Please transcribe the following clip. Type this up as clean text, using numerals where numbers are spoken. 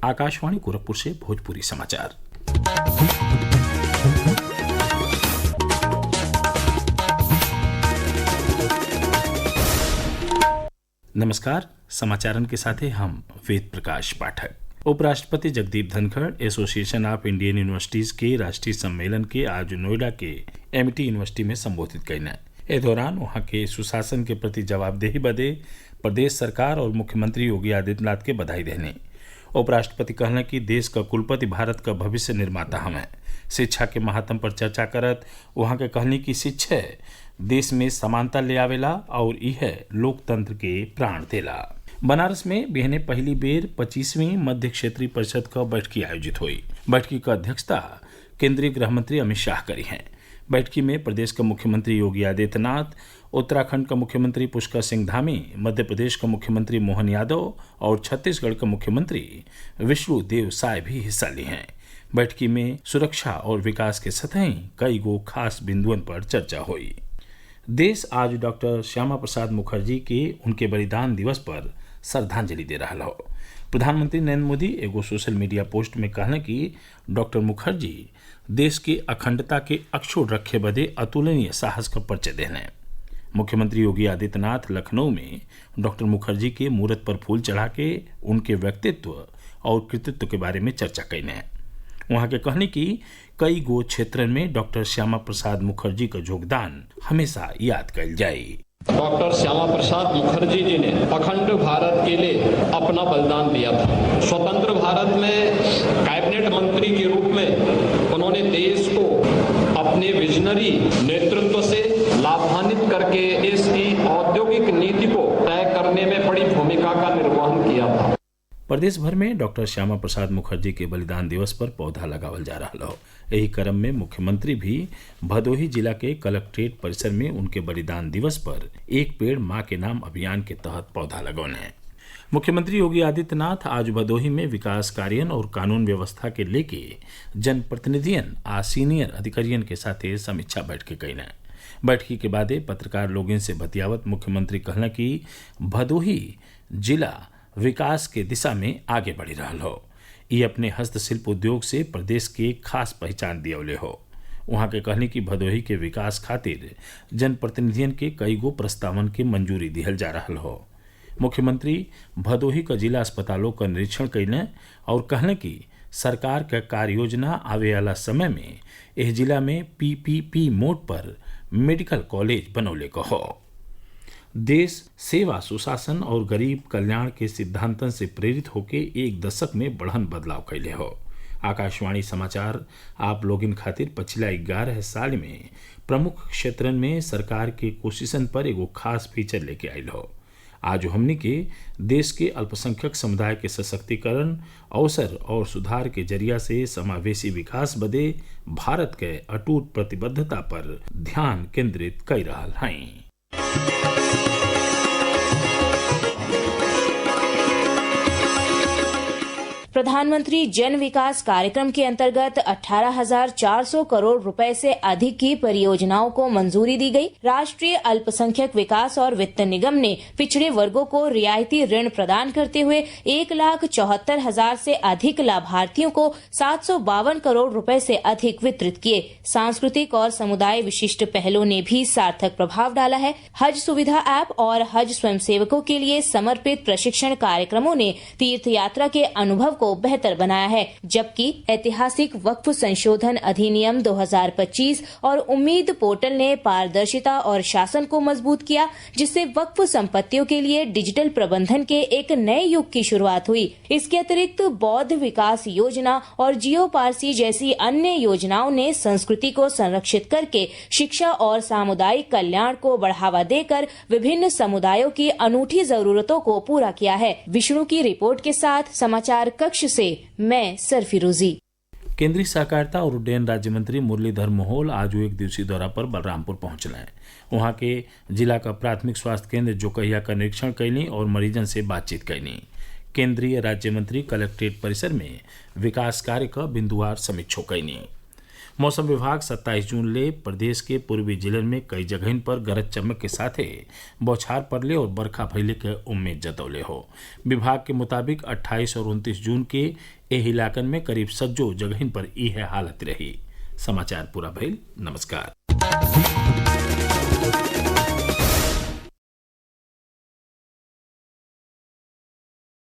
आकाशवाणी गोरखपुर से भोजपुरी समाचार। नमस्कार, समाचारन के साथ हम वेद प्रकाश पाठक। उपराष्ट्रपति Jagdeep Dhankhar association of Indian universities के राष्ट्रीय सम्मेलन के आज नोएडा के एमिटी यूनिवर्सिटी में संबोधित कईने। ए दौरान वहां के सुशासन के प्रति जवाबदेही बदे प्रदेश सरकार और मुख्यमंत्री योगी आदित्यनाथ के बधाई देने। उपराष्ट्रपति कहना कि देश का कुलपति भारत का भविष्य निर्माता हमें। शिक्षा के महत्व पर चर्चा करत वहां के कहनी की शिक्षा देश में समानता ले आवेला और यह लोकतंत्र के प्राण देला। बनारस में बिहने पहली बेर 25वीं मध्य क्षेत्रीय परिषद का बैठकी आयोजित हुई। बैठकी का अध्यक्षता केंद्रीय गृह मंत्री अमित शाह करी हैं। बैठकी में प्रदेश का मुख्यमंत्री योगी आदित्यनाथ, उत्तराखंड का मुख्यमंत्री पुष्कर सिंह धामी, मध्य प्रदेश का मुख्यमंत्री मोहन यादव और छत्तीसगढ़ का मुख्यमंत्री विष्णुदेव साय भी हिस्सा ली हैं। बैठकी में सुरक्षा और विकास के सतही कई गो खास बिंदुओं पर चर्चा हुई। देश आज डॉक्टर श्यामा प्रसाद मुखर्जी के उनके बलिदान दिवस पर श्रद्धांजलि दे रहा हो। प्रधानमंत्री नरेंद्र मोदी एगो सोशल मीडिया पोस्ट में कहना कि डॉक्टर मुखर्जी देश की अखंडता के अक्षुण रखे बदे अतुलनीय साहस का परिचय देने। मुख्यमंत्री योगी आदित्यनाथ लखनऊ में डॉक्टर मुखर्जी के मूर्त पर फूल चढ़ा के उनके व्यक्तित्व और कृतित्व के बारे में चर्चा कईने। वहां के कहने की कई गो क्षेत्र में डॉक्टर श्यामा प्रसाद मुखर्जी का योगदान हमेशा याद कल जाये। डॉक्टर श्यामा प्रसाद मुखर्जी जी ने अखंड भारत के लिए अपना बलिदान दिया था। स्वतंत्र भारत में कैबिनेट मंत्री के रूप में उन्होंने देश को अपने विजनरी नेतृत्व से लाभान्वित करके इसकी औद्योगिक नीति को तय करने में बड़ी भूमिका का निर्वहन किया था। प्रदेश भर में डॉक्टर श्यामा प्रसाद मुखर्जी के बलिदान दिवस पर पौधा लगावल जा रहा हो। यही क्रम में मुख्यमंत्री भी भदोही जिला के कलेक्ट्रेट परिसर में उनके बलिदान दिवस पर एक पेड़ मां के नाम अभियान के तहत पौधा लगौने। मुख्यमंत्री योगी आदित्यनाथ आज भदोही में विकास कार्यों और कानून व्यवस्था के लेके जनप्रतिनिधियन आ सीनियर अधिकारियों के साथ समीक्षा बैठक कईने। बैठकी के बाद पत्रकार लोगों से बतियावत मुख्यमंत्री कहना कि भदोही जिला विकास के दिशा में आगे बढ़ी रहा हो। ये अपने हस्तशिल्प उद्योग से प्रदेश के खास पहचान दियौले हो। वहाँ के कहने की भदोही के विकास खातिर जनप्रतिनिधियन के कई गो प्रस्तावन के मंजूरी दिहल जा रहा हो। मुख्यमंत्री भदोही का जिला अस्पतालों का निरीक्षण कईने और कहने की सरकार का कार्य योजना आवे वाला समय में इस जिला में PPP मोड पर मेडिकल कॉलेज बनौले को हो। देश सेवा, सुशासन और गरीब कल्याण के सिद्धांतन से प्रेरित होकर एक दशक में बढ़न बदलाव कैले हो। आकाशवाणी समाचार आप लोगिन खातिर पिछला 11 साल में प्रमुख क्षेत्रन में सरकार के कोशिशन पर एगो खास फीचर लेके आयल हो। आज हमने के देश के अल्पसंख्यक समुदाय के सशक्तिकरण, अवसर और सुधार के जरिया से समावेशी विकास बदे भारत के अटूट प्रतिबद्धता पर ध्यान केंद्रित कर रहा हैं। प्रधानमंत्री जन विकास कार्यक्रम के अंतर्गत 18,400 करोड़ रुपए से अधिक की परियोजनाओं को मंजूरी दी गई। राष्ट्रीय अल्पसंख्यक विकास और वित्त निगम ने पिछड़े वर्गों को रियायती ऋण प्रदान करते हुए 1,74,000 से अधिक लाभार्थियों को 752 करोड़ रुपए से अधिक वितरित किए। सांस्कृतिक और समुदाय विशिष्ट पहलों ने भी सार्थक प्रभाव डाला है। हज सुविधा ऐप और हज स्वयंसेवकों के लिए समर्पित प्रशिक्षण कार्यक्रमों ने तीर्थ यात्रा के अनुभव को बेहतर बनाया है, जबकि ऐतिहासिक वक्फ संशोधन अधिनियम 2025 और उम्मीद पोर्टल ने पारदर्शिता और शासन को मजबूत किया, जिससे वक्फ संपत्तियों के लिए डिजिटल प्रबंधन के एक नए युग की शुरुआत हुई। इसके अतिरिक्त बौद्ध विकास योजना और जियो पारसी जैसी अन्य योजनाओं ने संस्कृति को संरक्षित करके शिक्षा और सामुदायिक कल्याण को बढ़ावा देकर विभिन्न समुदायों की अनूठी जरूरतों को पूरा किया है। विष्णु की रिपोर्ट के साथ समाचार कक्ष से मैं सरफिरोजी। केंद्रीय सहकारिता और उड्डयन राज्य मंत्री मुरलीधर मोहोल आज एक दिवसीय दौरा पर बलरामपुर पहुंचले हैं। वहां के जिला का प्राथमिक स्वास्थ्य केंद्र जोकहिया का निरीक्षण कैली और मरीजन से बातचीत कैली। केंद्रीय राज्य मंत्री कलेक्ट्रेट परिसर में विकास कार्य का बिंदुवार समीक्षा कैली। मौसम विभाग 27 जून ले प्रदेश के पूर्वी जिलन में कई जगहन पर गरज चमक के साथे बौछार पड़ले और बरखा भइले के उम्मीद जतौले हो। विभाग के मुताबिक 28 और 29 जून के एह इलाकन में करीब सज्जो जगहन पर यह हालत रही। समाचार पूरा भइल। नमस्कार।